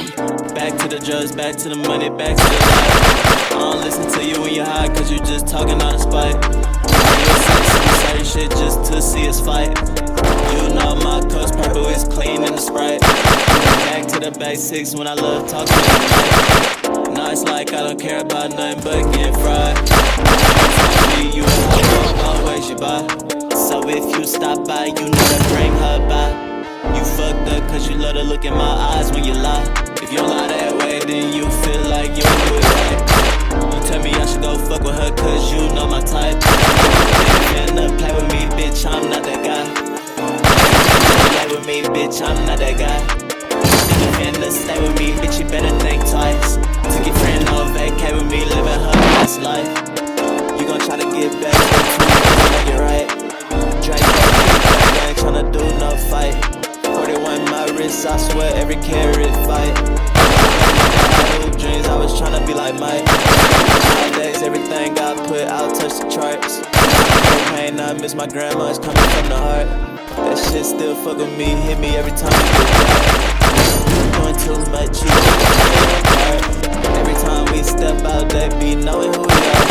Back to the drugs, back to the money, back to the life. I don't listen to you when you're high, cause you just talking out of spite. You say some certain shit just to see us fight. You know my cups purple is clean in the Sprite. Back to the basics when I love talking about life. Now it's like I don't care about nothing but getting fried. You always you buy. So if you stop by, you know to bring her by. You fucked up cause you love to look in my eyes when you lie. If you lie that way, then you feel like you do it right. You tell me I should go fuck with her cause you know my type. You finna play with me, bitch, I'm not that guy. Play with me, bitch, I'm not that guy. You finna stay with me, bitch, you better think twice. Took your friend on vacay with me, living her best life. You gon' try to get back, but make it right. Drake, I ain't tryna do no fight. 41 my wrist, I swear every carrot fight. Dreams, I was tryna be like Mike. Nowadays, everything got put out, touch the charts. Pain, I miss my grandma, it's coming from the heart. That shit still fuck with me, hit me every time you get back. Doing too much, you every time we step out, they be knowing who we are.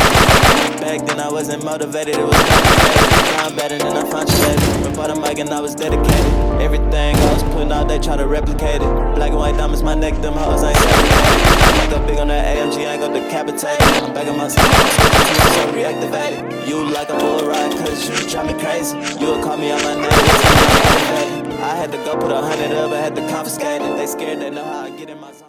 Back then I wasn't motivated, it was complicated. I'm better than I found you later. When bought a mic and I was dedicated. Everything I was putting out, they try to replicate it. Black and white diamonds, my neck, them hoes ain't segregated. I got big on that AMG, I ain't gon' decapitate it. I'm back on my side, so reactivated. You like a bull ride, cause you drive me crazy. You'll call me on my name, I had to go put 100 up, I had to confiscate it. They scared, they know how I get in my zone.